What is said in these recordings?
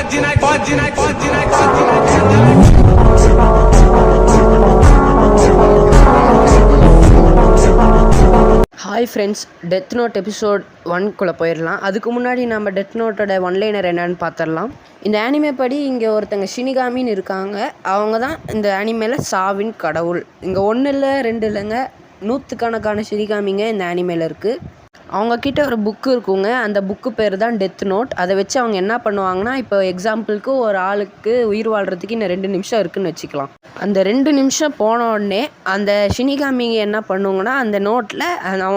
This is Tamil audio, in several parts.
Hi friends, Death Note episode 1 போயிடலாம். அதுக்கு முன்னாடி நம்ம டெத் நோட்டோட ஒன்லைனர் என்னன்னு பார்த்துடலாம். இந்த ஆனிமே படி இங்கே ஒருத்தங்க ஷினிகாமின்னு இருக்காங்க. அவங்க தான் இந்த ஆனிமேல சாவின் கடவுள். இங்கே 1 இல்லை 2 இல்லைங்க, 100கணக்கான ஷினிகாமிங்க இந்த ஆனிமேல இருக்குது. அவங்கக்கிட்ட ஒரு புக்கு இருக்குங்க. அந்த புக்கு பேர் தான் டெத் நோட். அதை வச்சு அவங்க என்ன பண்ணுவாங்கன்னா, இப்போ எக்ஸாம்பிளுக்கு ஒரு ஆளுக்கு உயிர் வாழ்கிறதுக்கு இன்னும் 2 நிமிஷம் இருக்குதுன்னு வச்சுக்கலாம். அந்த 2 நிமிஷம் போன உடனே அந்த ஷினிகாமிங்க என்ன பண்ணுவாங்கன்னா, அந்த நோட்டில்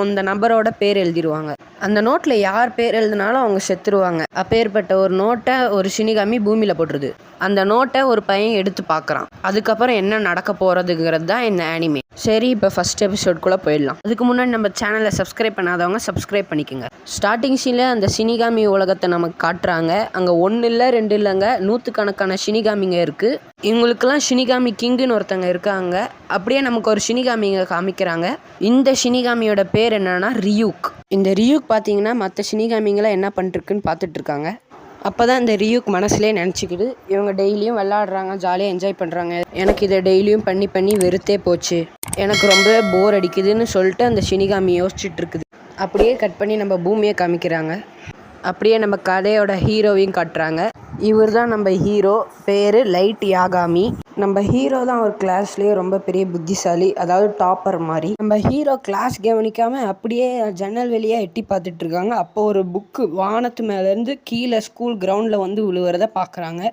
அந்த நபரோட பேர் எழுதிடுவாங்க. அந்த நோட்டில் யார் பேர் எழுதினாலும் அவங்க செத்துருவாங்க. அப்பேற்பட்ட ஒரு நோட்டை ஒரு ஷினிகாமி பூமியில் போட்டுருது. அந்த நோட்டை ஒரு பையன் எடுத்து பார்க்குறான். அதுக்கப்புறம் என்ன நடக்க போகிறதுங்கிறது தான் இந்த ஆனிமே. சரி, இப்போ ஃபஸ்ட் எபிசோட்குள்ளே போயிடலாம். அதுக்கு முன்னாடி நம்ம சேனலை சப்ஸ்கிரைப் பண்ணாதவங்க சப்ஸ்கிரைப் பண்ணிக்கோங்க. ஸ்டார்டிங் சீனில் அந்த ஷினிகாமி உலகத்தை நமக்கு காட்டுறாங்க. அங்கே 1 இல்லை 2 இல்லைங்க, 100கணக்கான ஷினிகாமிங்க இருக்குது. இவங்களுக்கெல்லாம் ஷினிகாமி கிங்குன்னு ஒருத்தங்க இருக்காங்க. அப்படியே நமக்கு ஒரு ஷினிகாமிங்க காமிக்கிறாங்க. இந்த ஷினிகாமியோட பேர் என்னன்னா ரியூக். இந்த ரியூக் பார்த்தீங்கன்னா மற்ற ஷினிகாமிங்களை என்ன பண்ணிட்டுருக்குன்னு பார்த்துட்ருக்காங்க. அப்போ தான் இந்த ரியூக் மனசுலேயே நினச்சிக்கிது, இவங்க டெய்லியும் விளாடுறாங்க, ஜாலியாக என்ஜாய் பண்ணுறாங்க, எனக்கு இதை டெய்லியும் பண்ணி வெறுத்தே போச்சு, எனக்கு ரொம்பவே போர் அடிக்குதுன்னு சொல்லிட்டு அந்த ஷினிகாமி யோசிச்சுட்டு இருக்குது. அப்படியே கட் பண்ணி நம்ம பூமியை காமிக்கிறாங்க. அப்படியே நம்ம கதையோட ஹீரோவையும் காட்டுறாங்க. இவர் தான் நம்ம ஹீரோ, பேர் லைட் யாகாமி. நம்ம ஹீரோ தான் ஒரு கிளாஸ்லேயே ரொம்ப பெரிய புத்திசாலி, அதாவது டாப்பர் மாதிரி. நம்ம ஹீரோ கிளாஸ் கவனிக்காமல் அப்படியே ஜன்னல் வெளியே எட்டி பார்த்துட்டு இருக்காங்க. அப்போ ஒரு புக்கு வானத்து மேலேருந்து கீழே ஸ்கூல் கிரவுண்டில் வந்து விழுவுறத பார்க்குறாங்க.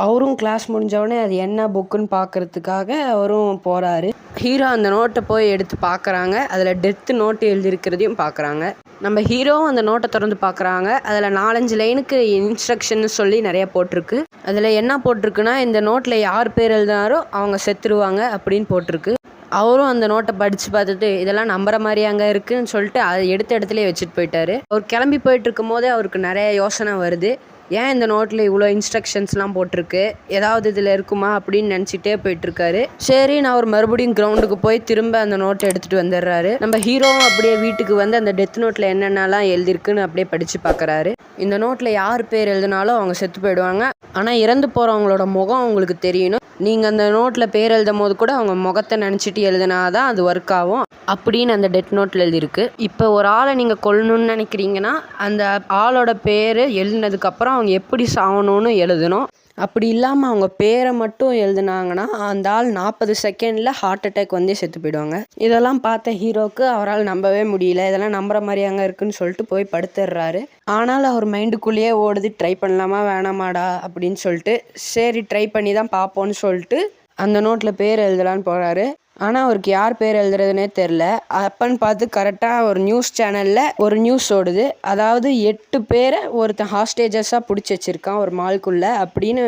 அவரும் கிளாஸ் முடிஞ்சவொடனே அது என்ன புக்குன்னு பார்க்குறதுக்காக அவரும் போகிறாரு. ஹீரோ அந்த நோட்டை போய் எடுத்து பார்க்குறாங்க. அதில் டெத்து நோட்டு எழுதியிருக்கிறதையும் பார்க்குறாங்க. நம்ம ஹீரோவும் அந்த நோட்டை திறந்து பார்க்குறாங்க. அதில் 4-5 லைனுக்கு இன்ஸ்ட்ரக்ஷன் சொல்லி நிறைய போட்டிருக்கு. அதில் என்ன போட்டிருக்குன்னா, இந்த நோட்டில் யார் பேர் எழுதினாரோ அவங்க செத்துருவாங்க அப்படின்னு போட்டிருக்கு. அவரும் அந்த நோட்டை படித்து பார்த்துட்டு இதெல்லாம் நம்புற மாதிரி அங்கே இருக்குதுன்னு சொல்லிட்டு அதை எடுத்த இடத்துலேயே வச்சுட்டு போயிட்டாரு. அவர் கிளம்பி போயிட்டு இருக்கும் போதே அவருக்கு நிறைய யோசனை வருது. ஏன் இந்த நோட்டில் இவ்வளோ இன்ஸ்ட்ரக்ஷன்ஸ்லாம் போட்டிருக்கு, ஏதாவது இதில் இருக்குமா அப்படின்னு நினச்சிட்டே போயிட்டுருக்காரு. சரி, நான் ஒரு மறுபடியும் கிரவுண்டுக்கு போய் திரும்ப அந்த நோட்டை எடுத்துகிட்டு வந்துடுறாரு. நம்ம ஹீரோவும் அப்படியே வீட்டுக்கு வந்து அந்த டெத் நோட்டில் என்னென்னலாம் எழுதிருக்குன்னு அப்படியே படித்து பார்க்குறாரு. இந்த நோட்டில் யார் பேர் எழுதினாலும் அவங்க செத்து போயிடுவாங்க. ஆனால் இறந்து போகிறவங்களோட முகம் அவங்களுக்கு தெரியணும். நீங்கள் அந்த நோட்டில் பேர் எழுதும் போது கூட அவங்க முகத்தை நினச்சிட்டு எழுதினாதான் அது ஒர்க் ஆகும் அப்படின்னு அந்த டெத் நோட்டில் எழுதியிருக்கு. இப்போ ஒரு ஆளை நீங்கள் கொல்லணும்னு நினைக்கிறீங்கன்னா அந்த ஆளோட பேர் எழுதினதுக்கப்புறம் அவங்க எப்படி சாகணும்னு எழுதணும். அப்படி இல்லாமல் அவங்க பேரை மட்டும் எழுதுனாங்கன்னா அந்த ஆள் 40 செகண்டில் ஹார்ட் அட்டாக் வந்து செத்து போயிடுவாங்க. இதெல்லாம் பார்த்த ஹீரோக்கு அவரால் நம்பவே முடியல. இதெல்லாம் நம்புற மாதிரி அங்கே இருக்குன்னு சொல்லிட்டு போய் படுத்துடுறாரு. ஆனால் அவர் மைண்டுக்குள்ளேயே ஓடுது, ட்ரை பண்ணலாமா வேணாமாடா அப்படின்னு சொல்லிட்டு. சரி, ட்ரை பண்ணி தான் பார்ப்போன்னு சொல்லிட்டு அந்த நோட்டில் பேர் எழுதலான்னு போகிறாரு. ஆனால் அவருக்கு யார் பேர் எழுதுறதுனே தெரில. அப்பன்னு பார்த்து கரெக்டாக ஒரு நியூஸ் சேனலில் ஒரு நியூஸ் ஓடுது. அதாவது 8 பேரை ஒருத்தன் ஹாஸ்டேஜஸாக பிடிச்சி வச்சுருக்கான் ஒரு மால்குள்ளே அப்படின்னு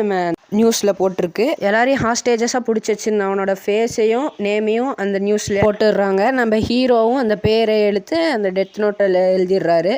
நியூஸில் போட்டிருக்கு. எல்லாரையும் ஹாஸ்டேஜஸாக பிடிச்சி வச்சுருந்தவனோட ஃபேஸையும் நேமையும் அந்த நியூஸில் போட்டுடுறாங்க. நம்ம ஹீரோவும் அந்த பேரை எடுத்து அந்த டெத் நோட்டில் எழுதிடுறாரு.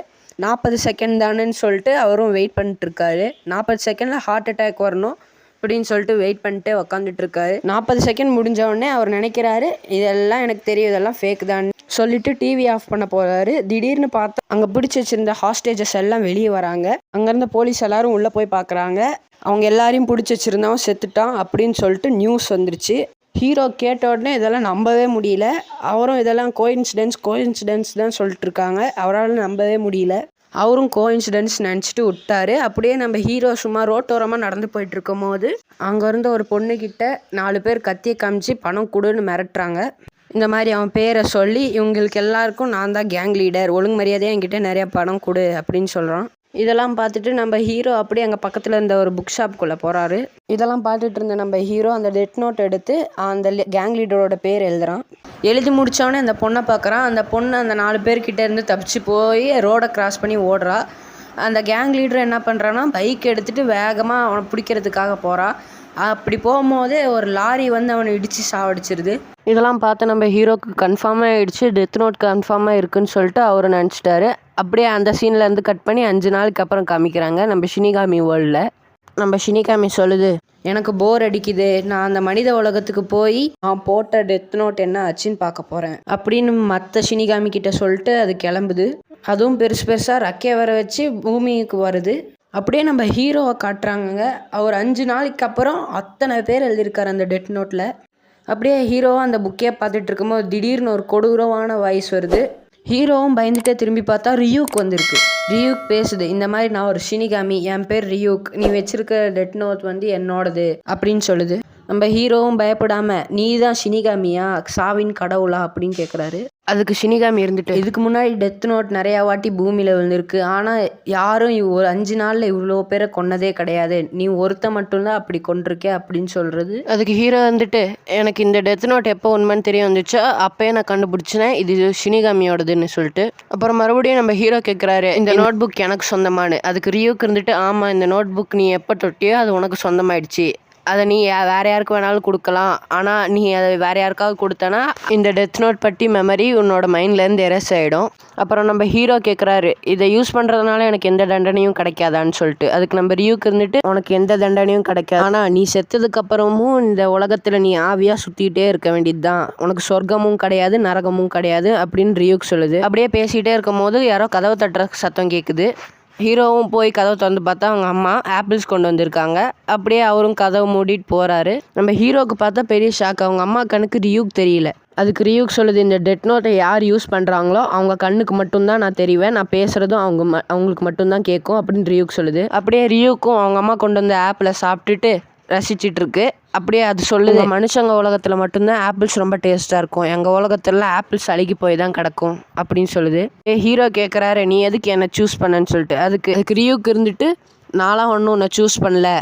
40 செகண்ட் தானேன்னு சொல்லிட்டு அவரும் வெயிட் பண்ணிட்டுருக்காரு. 40 செகண்டில் ஹார்ட் அட்டாக் வரணும் அப்படின்னு சொல்லிட்டு வெயிட் பண்ணிட்டு உக்காந்துட்ருக்காரு. 40 செகண்ட் முடிஞ்ச உடனே அவர் நினைக்கிறாரு, இதெல்லாம் எனக்கு தெரியும், இதெல்லாம் ஃபேக் தான் சொல்லிட்டு டிவி ஆஃப் பண்ண போகிறாரு. திடீர்னு பார்த்தா அங்கே பிடிச்சி வச்சிருந்த ஹாஸ்டேஜஸ் எல்லாம் வெளியே வராங்க. அங்கேருந்த போலீஸ் எல்லாரும் உள்ளே போய் பார்க்குறாங்க. அவங்க எல்லாரையும் பிடிச்சி வச்சுருந்தவன் செத்துட்டான் அப்படின்னு சொல்லிட்டு நியூஸ் வந்துருச்சு. ஹீரோ கேட்ட உடனே இதெல்லாம் நம்பவே முடியல. அவரும் இதெல்லாம் கோயின்சிடென்ஸ் தான் சொல்லிட்டு இருக்காங்க. அவரால் நம்பவே முடியல. அவரும் கோயின்சிடென்ஸ் நினச்சிட்டு விட்டாரு. அப்படியே நம்ம ஹீரோ சும்மா ரோட்டோரமாக நடந்து போயிட்டு இருக்கும் போது அங்கே இருந்த ஒரு பொண்ணுக்கிட்ட 4 பேர் கத்தியை காமிச்சு பணம் கொடுன்னு மிரட்டுறாங்க. இந்த மாதிரி அவன் பேரை சொல்லி இவங்களுக்கு எல்லாருக்கும் நான் தான் கேங் லீடர், ஒழுங்கு மரியாதையாக என்கிட்ட நிறையா பணம் கொடு அப்படின்னு சொல்கிறான். இதெல்லாம் பார்த்துட்டு நம்ம ஹீரோ அப்படியே அங்கே பக்கத்தில் இருந்த ஒரு புக் ஷாப்புக்குள்ளே போகிறாரு. இதெல்லாம் பார்த்துட்டு இருந்த நம்ம ஹீரோ அந்த டெத் நோட் எடுத்து அந்த கேங் லீடரோட பேர் எழுதுறான். எழுதி முடித்தவொடனே அந்த பொண்ணை பார்க்குறான். அந்த பொண்ணு அந்த 4 பேர்கிட்ட இருந்து தப்பிச்சு போய் ரோடை கிராஸ் பண்ணி ஓடுறா. அந்த கேங் லீடர் என்ன பண்ணுறான்னா பைக் எடுத்துகிட்டு வேகமாக அவனை பிடிக்கிறதுக்காக போகிறான். அப்படி போகும்போதே ஒரு லாரி வந்து அவனை இடித்து சாவடிச்சிருது. இதெல்லாம் பார்த்து நம்ம ஹீரோக்கு கன்ஃபார்மாக ஆகிடுச்சு, டெத் நோட் கன்ஃபார்மாக இருக்குன்னு சொல்லிட்டு அவர் நினச்சிட்டாரு. அப்படியே அந்த சீன்லேருந்து கட் பண்ணி 5 நாளுக்கு அப்புறம் காமிக்கிறாங்க நம்ம ஷினிகாமி வேர்ல்டில். நம்ம ஷினிகாமி சொல்லுது, எனக்கு போர் அடிக்குது, நான் அந்த மனித உலகத்துக்கு போய் நான் போட்ட டெத் நோட் என்ன ஆச்சுன்னு பார்க்க போகிறேன் அப்படின்னு மற்ற ஷினிகாமி கிட்ட சொல்லிட்டு அது கிளம்புது. அதுவும் பெருசாக ரக்கையை வர வச்சு பூமிக்கு வருது. அப்படியே நம்ம ஹீரோவை காட்டுறாங்கங்க. அவர் 5 நாளைக்கு அப்புறம் அத்தனை பேர் எழுதியிருக்காரு அந்த டெத் நோட்டில். அப்படியே ஹீரோவும் அந்த புக்கே பார்த்துட்டு இருக்கும்போது திடீர்னு ஒரு கொடூரமான வாய்ஸ் வருது. ஹீரோவும் பயந்துட்டே திரும்பி பார்த்தா ரியூக் வந்திருக்கு. ரியூக் பேசுது, இந்த மாதிரி நான் ஒரு ஷினிகாமி, என் பேர் ரியூக், நீ வச்சிருக்க டெத் நோட் என்னோடது அப்படின்னு சொல்லுது. நம்ம ஹீரோவும் பயப்படாம, நீ தான் ஷினிகாமியா, சாவின் கடவுளா அப்படின்னு கேட்குறாரு. அதுக்கு ஷினிகாமி இருந்துட்டு, இதுக்கு முன்னாடி டெத் நோட் நிறையா வாட்டி பூமியில் விழுந்திருக்கு, ஆனால் யாரும் ஒரு 5 நாளில் இவ்வளோ பேரை கொன்னதே கிடையாது, நீ ஒருத்த மட்டும்தான் அப்படி கொண்டிருக்கே அப்படின்னு சொல்கிறது. அதுக்கு ஹீரோ வந்துட்டு, எனக்கு இந்த டெத் நோட் எப்போ உண்மைன்னு தெரிய வந்துச்சோ அப்போயே நான் கண்டுபிடிச்சினேன் இது ஷினிகாமியோடதுன்னு சொல்லிட்டு. அப்புறம் மறுபடியும் நம்ம ஹீரோ கேட்குறாரு, இந்த நோட் புக் எனக்கு சொந்தமானு. அதுக்கு ரியூக்கு இருந்துட்டு, ஆமாம் இந்த நோட் புக் நீ எப்போ தொட்டியோ அது உனக்கு சொந்தமாயிடுச்சு, அதை நீ வேறு யாருக்கு வேணாலும் கொடுக்கலாம், ஆனால் நீ அதை வேறு யாருக்காவது கொடுத்தனா இந்த டெத் நோட் பற்றி மெமரி உன்னோட மைண்ட்லேருந்து எரேஸ் ஆகிடும். அப்புறம் நம்ம ஹீரோ கேட்குறாரு, இதை யூஸ் பண்ணுறதுனால எனக்கு எந்த தண்டனையும் கிடைக்காதான்னு சொல்லிட்டு. அதுக்கு நம்ம ரியூக்கு இருந்துட்டு, உனக்கு எந்த தண்டனையும் கிடைக்காது, ஆனால் நீ செத்ததுக்கப்புறமும் இந்த உலகத்தில் நீ ஆவியாக சுற்றிக்கிட்டே இருக்க வேண்டியது தான், உனக்கு சொர்க்கமும் கிடையாது நரகமும் கிடையாது அப்படின்னு ரியூக் சொல்லுது. அப்படியே பேசிகிட்டே இருக்கும் போது யாரோ கதவை தட்டுற சத்தம் கேட்குது. ஹீரோவும் போய் கதவை திறந்து பார்த்தா அவங்க அம்மா ஆப்பிள்ஸ் கொண்டு வந்திருக்காங்க. அப்படியே அவரும் கதவை மூடிட்டு போகிறாரு. நம்ம ஹீரோவுக்கு பார்த்தா பெரிய ஷாக், அவங்க அம்மா கண்ணுக்கு ரியூக் தெரியல. அதுக்கு ரியூக் சொல்லுது, இந்த டெத் நோட்டை யார் யூஸ் பண்ணுறாங்களோ அவங்க கண்ணுக்கு மட்டும்தான் நான் தெரிவேன், நான் பேசுகிறதும் அவங்களுக்கு மட்டும்தான் கேட்கும் அப்படின்னு ரியூக் சொல்லுது. அப்படியே ரியூக்கும் அவங்க அம்மா கொண்டு வந்த ஆப்பிளை சாப்பிட்டுட்டு ரசிச்சிட்டு இருக்கு. அப்படியே அது சொல்லுது, மனுஷங்க உலகத்தில் மட்டும்தான் ஆப்பிள்ஸ் ரொம்ப டேஸ்ட்டாக இருக்கும், எங்கள் உலகத்துல ஆப்பிள்ஸ் அழுகி போய் தான் கிடக்கும் அப்படின்னு சொல்லுது. ஹீரோ கேட்குறாரு, நீ எதுக்கு என்னை சூஸ் பண்ணன்னு சொல்லிட்டு. அதுக்கு ரியூக்கு இருந்துட்டு, நான்லாம் ஒன்றும் உன்னை சூஸ் பண்ணல,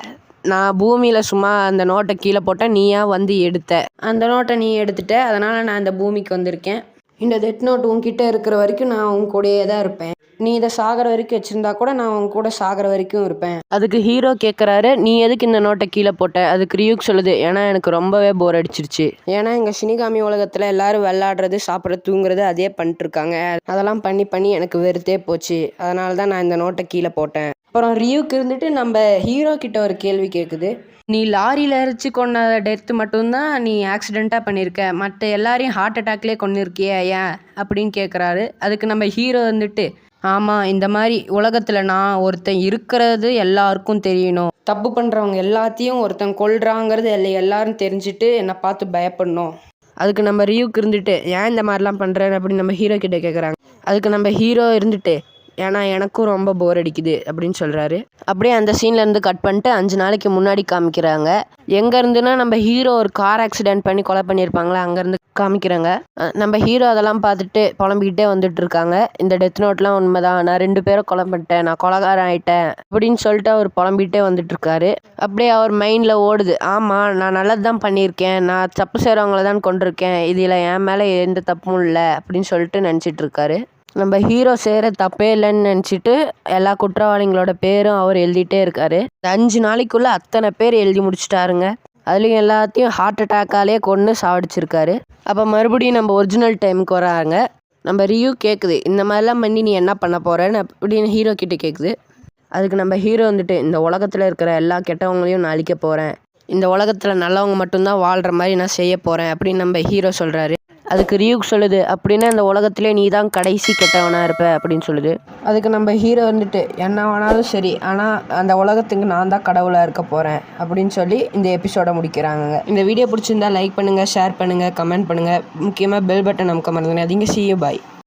நான் பூமியில் சும்மா அந்த நோட்டை கீழே போட்டேன், நீயா வந்து எடுத்த, அந்த நோட்டை நீ எடுத்துட்ட, அதனால் நான் இந்த பூமிக்கு வந்திருக்கேன், இந்த டெத் நோட் உன்கிட்ட இருக்கிற வரைக்கும் நான் உன் கூடயே தான் இருப்பேன், நீ இதை சாகிற வரைக்கும் வச்சுருந்தா கூட நான் உன் கூட சாகிற வரைக்கும் இருப்பேன். அதுக்கு ஹீரோ கேட்குறாரு, நீ எதுக்கு இந்த நோட்டை கீழே போட்ட. அதுக்கு ரியூக் சொல்லுது, ஏன்னா எனக்கு ரொம்பவே போர் அடிச்சிருச்சு, ஏன்னா எங்கள் ஷினிகாமி உலகத்தில் எல்லாரும் விளையாடுறது சாப்பிட்றது தூங்குறது அதே பண்ணிட்டுருக்காங்க, அதெல்லாம் பண்ணி எனக்கு வெறுத்தே போச்சு, அதனால தான் நான் இந்த நோட்டை கீழே போட்டேன். அப்புறம் ரியூக்கு இருந்துட்டு நம்ம ஹீரோ கிட்ட ஒரு கேள்வி கேட்குது, நீ லாரியில் எரிச்சு கொண்ட டெத்து மட்டும்தான் நீ ஆக்சிடெண்ட்டாக பண்ணியிருக்க, மற்ற எல்லாரையும் ஹார்ட் அட்டாக்லேயே கொண்டிருக்கியே ஏன் அப்படின்னு கேட்குறாரு. அதுக்கு நம்ம ஹீரோ வந்துட்டு, ஆமாம், இந்த மாதிரி உலகத்தில் நான் ஒருத்தன் இருக்கிறது எல்லாருக்கும் தெரியணும், தப்பு பண்ணுறவங்க எல்லாத்தையும் ஒருத்தன் கொல்றாங்கிறது எல்லாரும் தெரிஞ்சுட்டு என்னை பார்த்து பயப்படணும். அதுக்கு நம்ம ரியூக்கு இருந்துட்டு, ஏன் இந்த மாதிரிலாம் பண்ணுறேன் அப்படின்னு நம்ம ஹீரோ கிட்டே கேட்குறாங்க. அதுக்கு நம்ம ஹீரோ இருந்துட்டு, ஏன்னா எனக்கும் ரொம்ப போர் அடிக்குது அப்படின்னு சொல்கிறாரு. அப்படியே அந்த சீன்லேருந்து கட் பண்ணிட்டு 5 நாளைக்கு முன்னாடி காமிக்கிறாங்க. எங்கேருந்துன்னா நம்ம ஹீரோ ஒரு கார் ஆக்சிடென்ட் பண்ணி கொலை பண்ணியிருப்பாங்களே அங்கேருந்து காமிக்கிறாங்க. நம்ம ஹீரோ அதெல்லாம் பார்த்துட்டு புலம்பிக்கிட்டே வந்துட்டு இருக்காங்க. இந்த டெத் நோட்லாம் உண்மைதான், நான் 2 பேரை கொலை பண்ணிட்டேன், நான் கொலைகாரன் ஆகிட்டேன் அப்படின்னு சொல்லிட்டு அவர் புலம்பிகிட்டே வந்துட்டு இருக்காரு. அப்படியே அவர் மைண்டில் ஓடுது, ஆமாம் நான் நல்லது தான் பண்ணியிருக்கேன், நான் தப்பு செய்கிறவங்கள தான் கொண்டிருக்கேன், இதில் என் மேலே எந்த தப்பும் இல்லை அப்படின்னு சொல்லிட்டு நினச்சிட்டு இருக்காரு. நம்ம ஹீரோ செய்கிற தப்பே இல்லைன்னு நினச்சிட்டு எல்லா குற்றவாளிகளோட பேரும் அவர் எழுதிட்டே இருக்காரு. 5 நாளைக்குள்ளே அத்தனை பேர் எழுதி முடிச்சிட்டாருங்க. அதுலேயும் எல்லாத்தையும் ஹார்ட் அட்டாக்காலே கொன்று சாவடிச்சிருக்காரு. அப்போ மறுபடியும் நம்ம ஒரிஜினல் டைமுக்கு வராங்க. நம்ம ரியூ கேட்குது, இந்த மாதிரிலாம் பண்ணி நீ என்ன பண்ண போகிறேன்னு அப்படின்னு ஹீரோ கிட்டே கேட்குது. அதுக்கு நம்ம ஹீரோ வந்துட்டு, இந்த உலகத்தில் இருக்கிற எல்லா கெட்டவங்களையும் நான் அழிக்க போகிறேன், இந்த உலகத்தில் நல்லவங்க மட்டும்தான் வாழ்கிற மாதிரி நான் செய்ய போகிறேன் அப்படின்னு நம்ம ஹீரோ சொல்கிறாரு. அதுக்கு ரியூக் சொல்லுது, அப்படின்னா இந்த உலகத்திலே நீ தான் கடைசி கெட்டவனாக இருப்ப அப்படின்னு சொல்லுது. அதுக்கு நம்ம ஹீரோ வந்துட்டு, என்ன வேணாலும் சரி, ஆனால் அந்த உலகத்துக்கு நான் தான் கடவுளாக இருக்க போகிறேன் அப்படின்னு சொல்லி இந்த எபிசோடை முடிக்கிறாங்க. இந்த வீடியோ பிடிச்சிருந்தா லைக் பண்ணுங்கள், ஷேர் பண்ணுங்கள், கமெண்ட் பண்ணுங்கள், முக்கியமாக பெல் பட்டன் நமக்கு மறந்துங்க. அதிங்க. See you, bye.